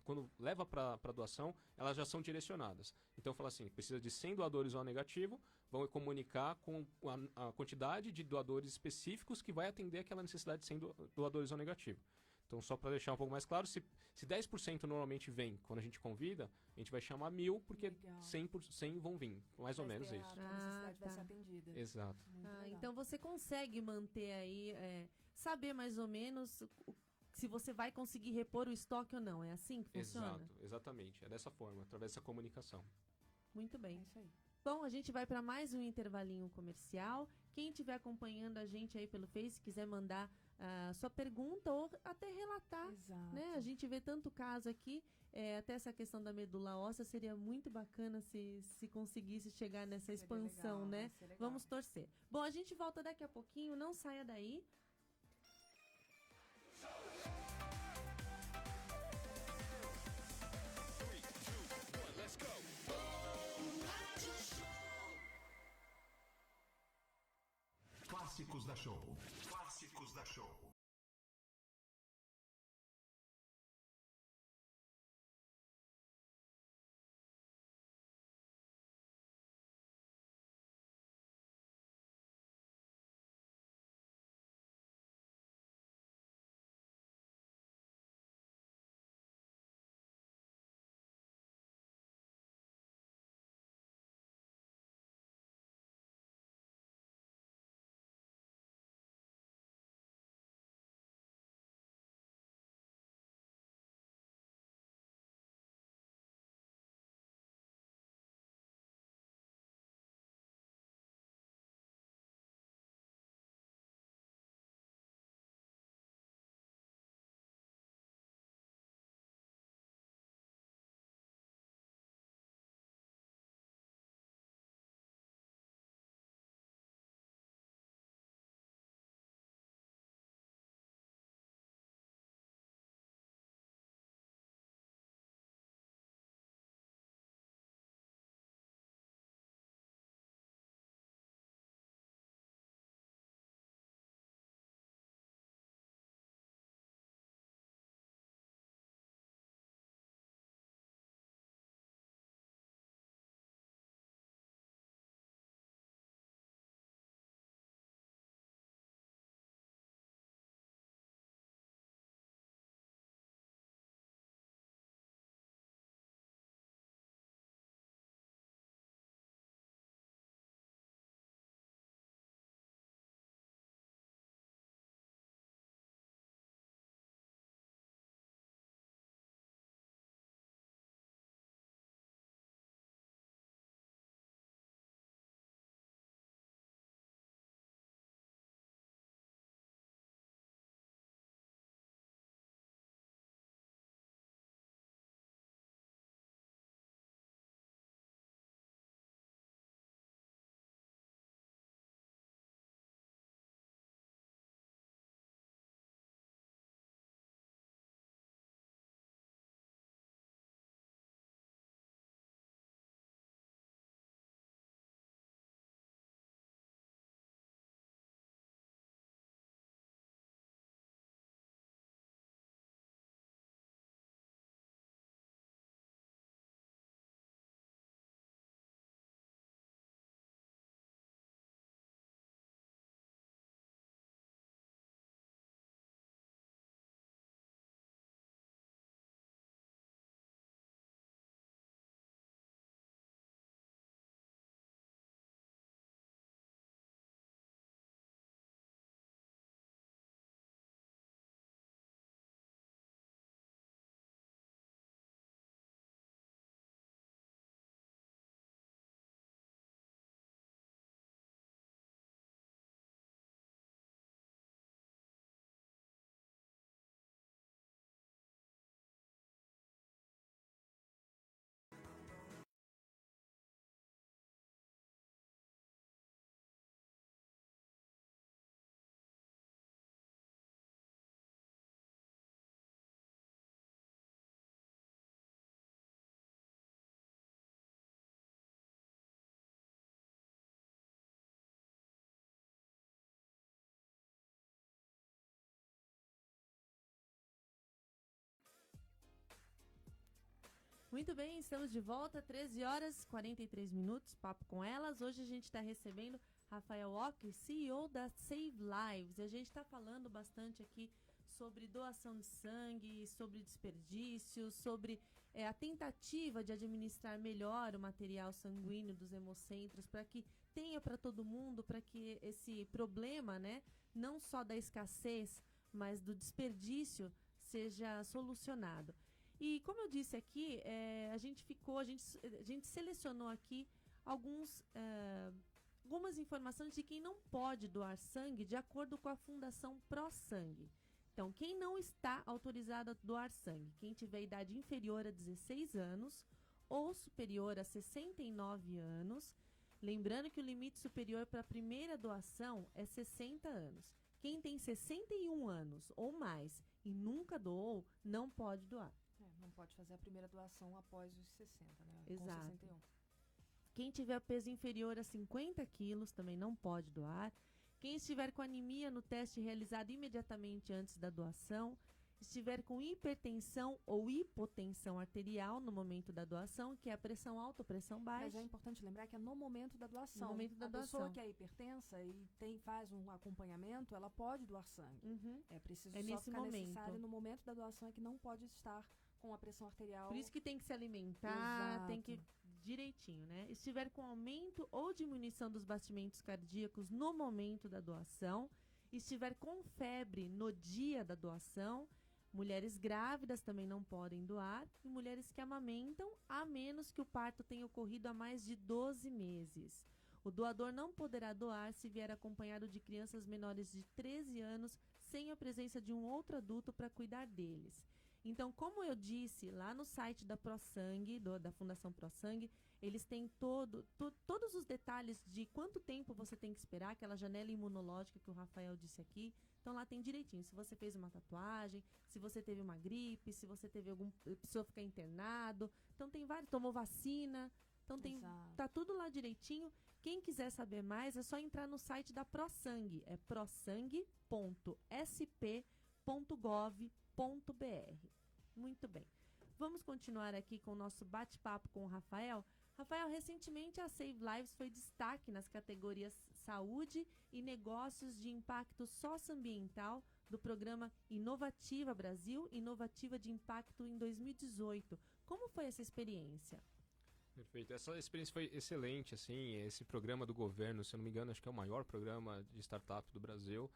quando leva para doação, elas já são direcionadas. Então, fala assim, precisa de 100 doadores O negativo, vão comunicar com a quantidade de doadores específicos que vai atender aquela necessidade de 100 doadores O negativo. Então, só para deixar um pouco mais claro, se 10% normalmente vem quando a gente convida, a gente vai chamar 1.000, porque 100 vão vir. Mais ou menos isso. A necessidade vai ser atendida. Exato. Então, você consegue manter aí, saber mais ou menos se você vai conseguir repor o estoque ou não. É assim que funciona? Exato, exatamente. É dessa forma, através dessa comunicação. Muito bem. É isso aí. Bom, a gente vai para mais um intervalinho comercial Quem estiver acompanhando a gente aí pelo Face, quiser mandar sua pergunta ou até relatar, Exato. né? A gente vê tanto caso aqui, até essa questão da medula óssea seria muito bacana se conseguisse chegar nessa Seria expansão, legal, né? vai ser legal. Vamos torcer. Bom, a gente volta daqui a pouquinho, não saia daí. Clássicos da Show. Clássicos da Show. Muito bem, estamos de volta, 13 horas e 43 minutos, papo com elas. Hoje a gente está recebendo Rafael Walker, CEO da Save Lives. E a gente está falando bastante aqui sobre doação de sangue, sobre desperdício, sobre a tentativa de administrar melhor o material sanguíneo dos hemocentros para que tenha para todo mundo, para que esse problema, né, não só da escassez, mas do desperdício seja solucionado. E como eu disse aqui, a gente selecionou aqui alguns algumas informações de quem não pode doar sangue de acordo com a Fundação ProSangue. Então, quem não está autorizado a doar sangue, quem tiver idade inferior a 16 anos ou superior a 69 anos, lembrando que o limite superior para a primeira doação é 60 anos. Quem tem 61 anos ou mais e nunca doou, não pode doar. Não pode fazer a primeira doação após os 60, né? Exato. Com 61. Quem tiver peso inferior a 50 quilos também não pode doar. Quem estiver com anemia no teste realizado imediatamente antes da doação, estiver com hipertensão ou hipotensão arterial no momento da doação, que é a pressão alta ou pressão baixa. Mas é importante lembrar que é no momento da doação. No momento da a doação. pessoa que é hipertensa e faz um acompanhamento, ela pode doar sangue. É preciso É só nesse ficar momento. necessário no momento da doação, é que não pode estar com a pressão arterial. Por isso que tem que se alimentar, Exato. tem que direitinho, né? Estiver com aumento ou diminuição dos batimentos cardíacos no momento da doação, estiver com febre no dia da doação, mulheres grávidas também não podem doar e mulheres que amamentam, a menos que o parto tenha ocorrido há mais de 12 meses. O doador não poderá doar se vier acompanhado de crianças menores de 13 anos sem a presença de um outro adulto para cuidar deles. Então, como eu disse, lá no site da ProSangue, da Fundação ProSangue, eles têm todos os detalhes de quanto tempo você tem que esperar, aquela janela imunológica que o Rafael disse aqui. Então, lá tem direitinho, se você fez uma tatuagem, se você teve uma gripe, se você teve precisou ficar internado. Então, tem vários, tomou vacina. Então, tá tudo lá direitinho. Quem quiser saber mais, é só entrar no site da ProSangue. É prosangue.sp.gov.br. Muito bem. Vamos continuar aqui com o nosso bate-papo com o Rafael. Rafael, recentemente a Save Lives foi destaque nas categorias Saúde e Negócios de Impacto Socioambiental do programa Inovativa Brasil, Inovativa de Impacto em 2018. Como foi essa experiência? Perfeito. Essa experiência foi excelente, assim, esse programa do governo, se eu não me engano, acho que é o maior programa de startup do Brasil.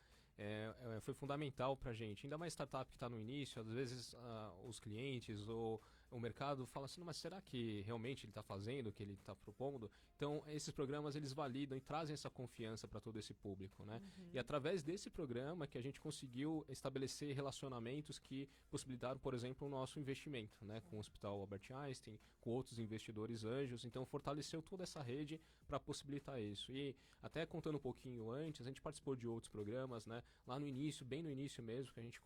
Foi fundamental para a gente, ainda mais startup que está no início, às vezes os clientes ou o mercado fala assim, mas será que realmente ele está fazendo o que ele está propondo? Então, esses programas, eles validam e trazem essa confiança para todo esse público, né? E através desse programa que a gente conseguiu estabelecer relacionamentos que possibilitaram, por exemplo, o nosso investimento, né? Com o Hospital Albert Einstein, com outros investidores anjos, então fortaleceu toda essa rede para possibilitar isso. E até contando um pouquinho antes, a gente participou de outros programas, né? Lá no início, bem no início mesmo, que a gente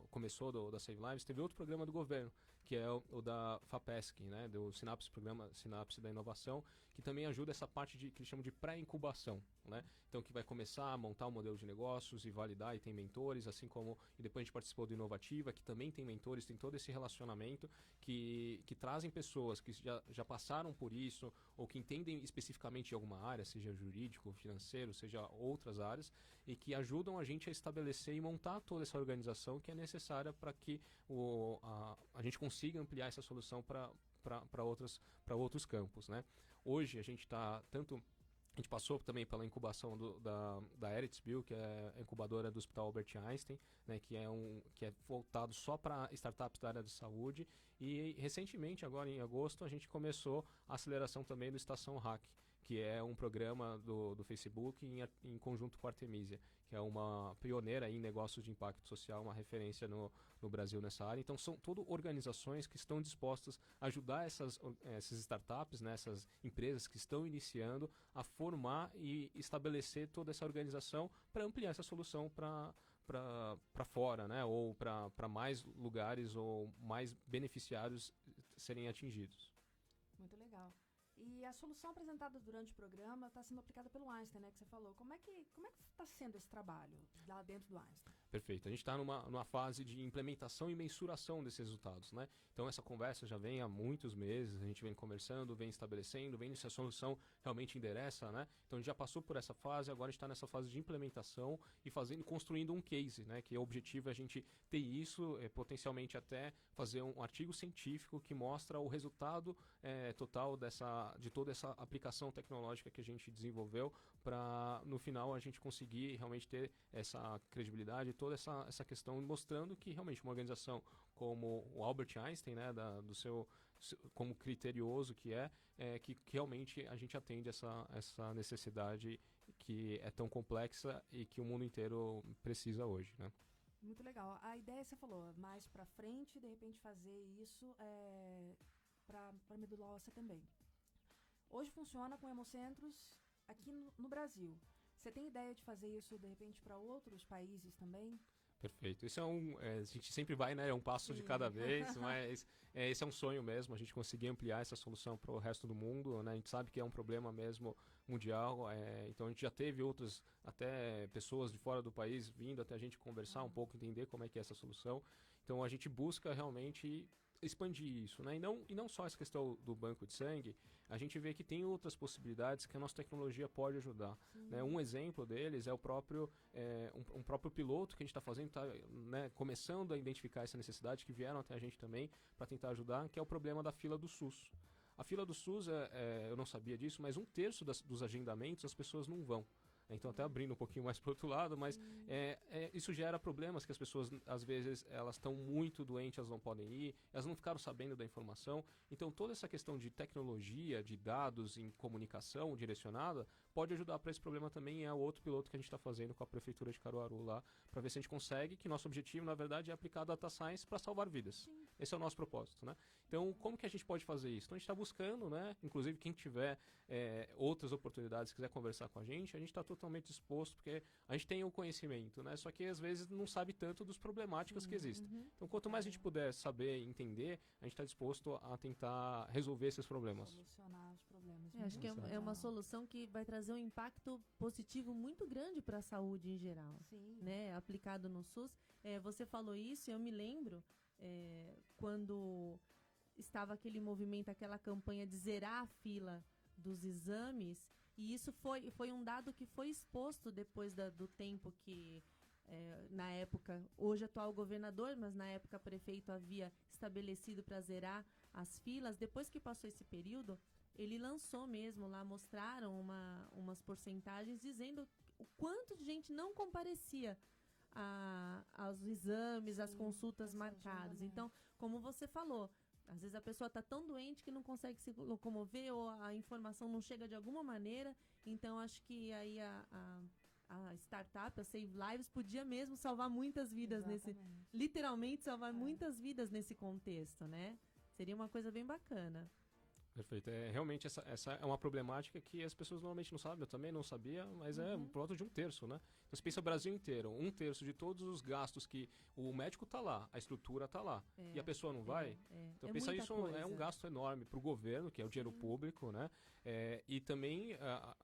começou da Save Lives, teve outro programa do governo, que é o da FAPESC, né, do Programa Sinapse da Inovação, que também ajuda essa parte que eles chamam de pré-incubação, né? Então, que vai começar a montar um modelo de negócios e validar, e tem mentores, assim como... E depois a gente participou do Inovativa, que também tem mentores, tem todo esse relacionamento que trazem pessoas que já passaram por isso, ou que entendem especificamente de alguma área, seja jurídico, financeiro, seja outras áreas, e que ajudam a gente a estabelecer e montar toda essa organização que é necessária para que a gente consiga ampliar essa solução para outros campos, né? Hoje a gente está a gente passou também pela incubação da Eritzbill, que é a incubadora do Hospital Albert Einstein, né, que é voltado só para startups da área de saúde. E recentemente, agora em agosto, a gente começou a aceleração também do Estação Hack, que é um programa do Facebook em conjunto com a Artemisia, que é uma pioneira em negócios de impacto social, uma referência no Brasil nessa área. Então, são todas organizações que estão dispostas a ajudar essas startups, né, essas empresas que estão iniciando, a formar e estabelecer toda essa organização para ampliar essa solução para fora, né, ou para mais lugares ou mais beneficiários serem atingidos. Muito legal. E a solução apresentada durante o programa está sendo aplicada pelo Einstein, né, que você falou. Como é que está sendo esse trabalho lá dentro do Einstein? Perfeito. A gente está numa fase de implementação e mensuração desses resultados, né? Então essa conversa já vem há muitos meses, a gente vem conversando, vem estabelecendo, vendo se a solução realmente endereça, né? Então a gente já passou por essa fase, agora a gente está nessa fase de implementação e construindo um case, né? Que o objetivo é a gente ter isso, potencialmente até fazer um artigo científico que mostra o resultado total de toda essa aplicação tecnológica que a gente desenvolveu para, no final, a gente conseguir realmente ter essa credibilidade, toda essa questão mostrando que realmente uma organização como o Albert Einstein, né, como criterioso que realmente a gente atende essa necessidade que é tão complexa e que o mundo inteiro precisa hoje, né? Muito legal. A ideia, você falou, mais pra frente, de repente fazer isso pra medula óssea também. Hoje funciona com hemocentros aqui no Brasil. Você tem ideia de fazer isso, de repente, para outros países também? Perfeito. Isso a gente sempre vai, né? É um passo de cada vez, mas esse é um sonho mesmo, a gente conseguir ampliar essa solução para o resto do mundo, né? A gente sabe que é um problema mesmo mundial, então a gente já teve outras, até pessoas de fora do país vindo até a gente conversar um pouco, entender como é que é essa solução. Então a gente busca realmente expandir isso, né? E não só essa questão do banco de sangue, a gente vê que tem outras possibilidades que a nossa tecnologia pode ajudar, né? Um exemplo deles é o próprio um próprio piloto que a gente está fazendo, né, começando a identificar essa necessidade, que vieram até a gente também para tentar ajudar, que é o problema da fila do SUS. A fila do SUS, eu não sabia disso, mas 1/3 dos agendamentos as pessoas não vão. Então, até abrindo um pouquinho mais para o outro lado, mas isso gera problemas que as pessoas, às vezes, elas estão muito doentes, elas não podem ir, elas não ficaram sabendo da informação. Então, toda essa questão de tecnologia, de dados em comunicação direcionada, pode ajudar para esse problema também. É o outro piloto que a gente está fazendo com a Prefeitura de Caruaru lá, para ver se a gente consegue, que nosso objetivo, na verdade, é aplicar a Data Science para salvar vidas. Esse é o nosso propósito, né? Então, como que a gente pode fazer isso? Então, a gente está buscando, né? Inclusive, quem tiver outras oportunidades, quiser conversar com a gente está totalmente disposto, porque a gente tem o conhecimento, né? Só que, às vezes, não sabe tanto dos problemáticas que existem. Então, quanto mais a gente puder saber e entender, a gente está disposto a tentar resolver esses problemas. Solucionar os problemas. Acho que é uma solução que vai trazer um impacto positivo muito grande para a saúde em geral, né? Aplicado no SUS. Você falou isso, eu me lembro quando estava aquele movimento, aquela campanha de zerar a fila dos exames, e isso foi um dado que foi exposto depois do tempo que, na época, hoje atual governador, mas na época prefeito havia estabelecido para zerar as filas. Depois que passou esse período, ele lançou mesmo lá, mostraram umas porcentagens dizendo o quanto de gente não comparecia aos exames, às consultas marcadas. Então, como você falou, às vezes a pessoa está tão doente que não consegue se locomover ou a informação não chega de alguma maneira. Então, acho que aí a startup, a Save Lives, podia mesmo salvar muitas vidas literalmente salvar muitas vidas nesse contexto, né? Seria uma coisa bem bacana. Perfeito. Realmente essa é uma problemática que as pessoas normalmente não sabem, eu também não sabia, mas é por volta de 1/3, né? Então você pensa o Brasil inteiro, 1/3 de todos os gastos que o médico tá lá, a estrutura tá lá, e a pessoa não vai. Então pensa isso, é um gasto enorme para o governo, que é o dinheiro público, né? E também,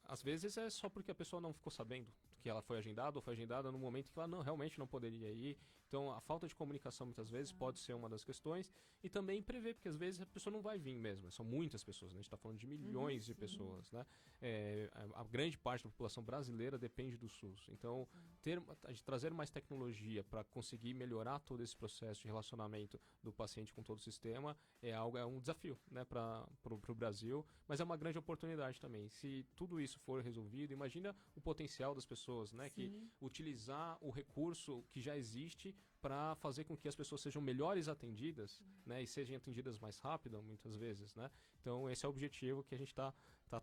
às vezes, é só porque a pessoa não ficou sabendo que ela foi agendada ou foi agendada no momento que ela realmente não poderia ir. Então, a falta de comunicação, muitas vezes, pode ser uma das questões. E também prever, porque às vezes a pessoa não vai vir mesmo. São muitas pessoas, né? A gente está falando de milhões de pessoas, né? A grande parte da população brasileira depende do SUS. Então, trazer mais tecnologia para conseguir melhorar todo esse processo de relacionamento do paciente com todo o sistema é um desafio, né, para o Brasil, mas é uma grande oportunidade também. Se tudo isso for resolvido, imagina o potencial das pessoas, né, que utilizar o recurso que já existe para fazer com que as pessoas sejam melhores atendidas, né, e sejam atendidas mais rápido, muitas vezes, né? Então, esse é o objetivo que a gente está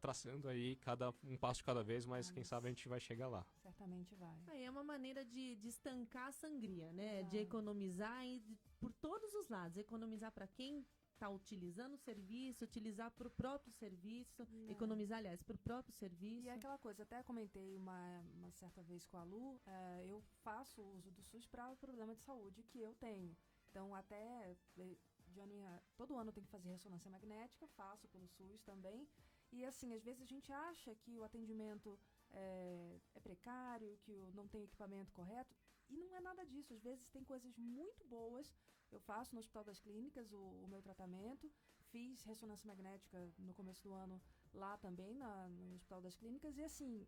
traçando aí, um passo de cada vez, mas quem sabe a gente vai chegar lá. Certamente vai. É uma maneira de estancar a sangria, né? De economizar por todos os lados. Economizar para quem está utilizando o serviço, utilizar para o próprio serviço, economizar, aliás, para o próprio serviço. E é aquela coisa, até comentei uma certa vez com a Lu, eu faço uso do SUS para o problema de saúde que eu tenho. Então, até todo ano eu tenho que fazer ressonância magnética, faço pelo SUS também. E assim, às vezes a gente acha que o atendimento é precário, que não tem equipamento correto, e não é nada disso. Às vezes tem coisas muito boas. Eu faço no Hospital das Clínicas o meu tratamento, fiz ressonância magnética no começo do ano lá também, no Hospital das Clínicas, e assim,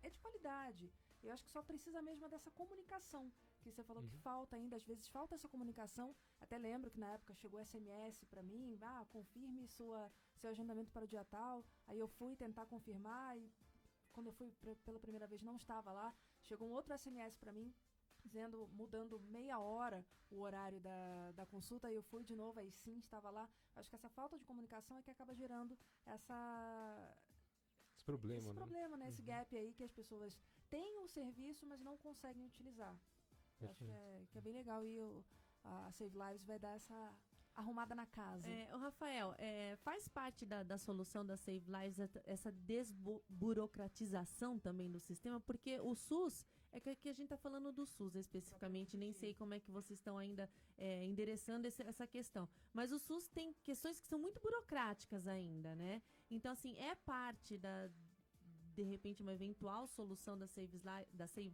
é de qualidade. Eu acho que só precisa mesmo dessa comunicação, que você falou que falta ainda, às vezes falta essa comunicação. Até lembro que na época chegou SMS para mim, confirme seu agendamento para o dia tal. Aí eu fui tentar confirmar e quando eu fui pela primeira vez não estava lá. Chegou um outro SMS para mim, mudando meia hora o horário da consulta, e eu fui de novo, aí sim, estava lá. Acho que essa falta de comunicação é que acaba gerando Esse problema, esse né? problema, né? Esse gap aí que as pessoas têm o serviço, mas não conseguem utilizar. Eu acho que é bem legal, e a Save Lives vai dar essa arrumada na casa. Ô Rafael, faz parte da solução da Save Lives essa desburocratização também do sistema, porque o SUS, é que aqui a gente está falando do SUS especificamente, nem sei como é que vocês estão ainda endereçando essa questão, mas o SUS tem questões que são muito burocráticas ainda, né? Então, assim, é parte de repente, uma eventual solução da Save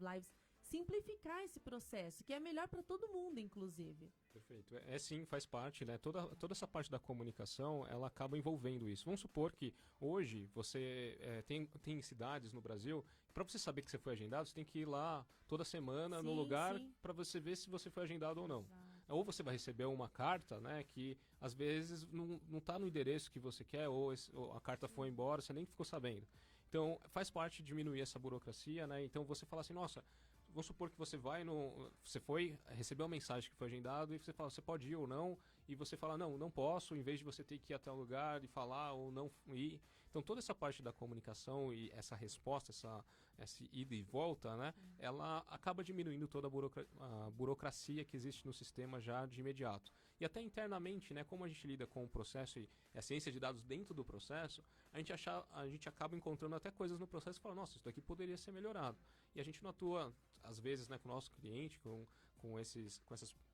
Lives simplificar esse processo, que é melhor para todo mundo, inclusive. Perfeito. Sim, faz parte, né? Toda essa parte da comunicação, ela acaba envolvendo isso. Vamos supor que hoje você tem cidades no Brasil, para você saber que você foi agendado, você tem que ir lá toda semana no lugar para você ver se você foi agendado ou não. Exato. Ou você vai receber uma carta, né, que às vezes não está no endereço que você quer, ou a carta foi embora, você nem ficou sabendo. Então, faz parte diminuir essa burocracia, né? Então, você fala assim, nossa, vamos supor que você recebeu uma mensagem que foi agendado, e você fala, você pode ir ou não, e você fala, não posso, em vez de você ter que ir até o lugar e falar ou não ir. Então, toda essa parte da comunicação e essa resposta, essa ida e volta, né, ela acaba diminuindo toda a burocracia que existe no sistema já de imediato. E até internamente, né, como a gente lida com o processo e a ciência de dados dentro do processo, a gente acaba encontrando até coisas no processo e fala, nossa, isso daqui poderia ser melhorado. E a gente não atua, às vezes, né, com o nosso cliente, com essas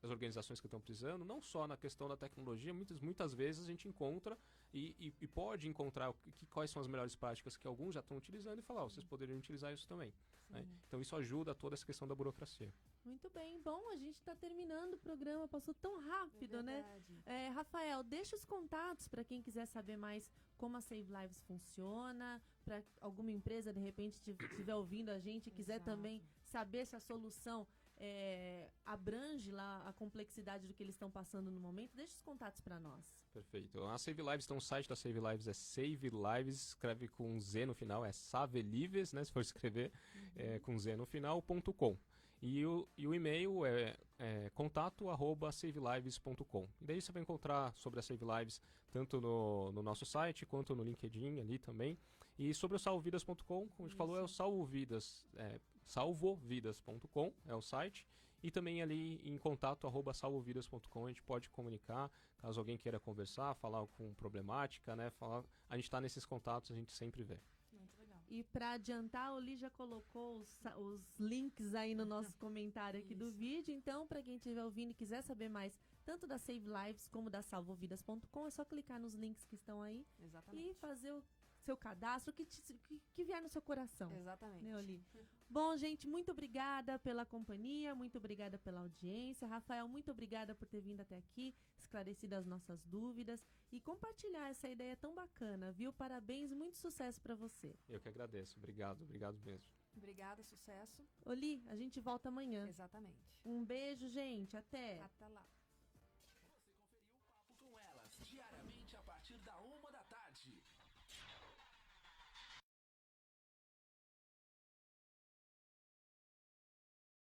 organizações que estão precisando, não só na questão da tecnologia, muitas vezes a gente encontra e pode encontrar quais são as melhores práticas que alguns já estão utilizando e falar, vocês poderiam utilizar isso também. Né? Então isso ajuda a toda essa questão da burocracia. Muito bem. Bom, a gente está terminando o programa, passou tão rápido, né? Rafael, deixa os contatos para quem quiser saber mais como a Save Lives funciona, para alguma empresa, de repente, estiver ouvindo a gente e quiser também saber se a solução abrange lá a complexidade do que eles estão passando no momento. Deixa os contatos para nós. Perfeito. A Save Lives, então o site da Save Lives é Save Lives, escreve com Z no final, é Savelives, né, se for escrever, com Z no final.com. E o e-mail é contato@savelives.com. E daí você vai encontrar sobre a Save Lives tanto no nosso site quanto no LinkedIn ali também. E sobre o salvovidas.com, como a gente falou, é o salvovidas.com, é o site. E também ali em contato@salvovidas.com a gente pode comunicar, caso alguém queira conversar, falar com problemática, né? A gente está nesses contatos, a gente sempre vê. Muito legal. E para adiantar, o Li já colocou os links aí no nosso comentário aqui do vídeo. Então, para quem estiver ouvindo e quiser saber mais, tanto da Save Lives como da salvovidas.com, é só clicar nos links que estão aí. Exatamente. E fazer o seu cadastro, que vier no seu coração. Exatamente. Né, Oli? Bom, gente, muito obrigada pela companhia, muito obrigada pela audiência. Rafael, muito obrigada por ter vindo até aqui, esclarecido as nossas dúvidas e compartilhar essa ideia tão bacana, viu? Parabéns, muito sucesso para você. Eu que agradeço. Obrigado mesmo. Obrigada, sucesso. Oli, a gente volta amanhã. Exatamente. Um beijo, gente. Até. Até lá. Você conferiu o Papo com Elas, diariamente a partir da 1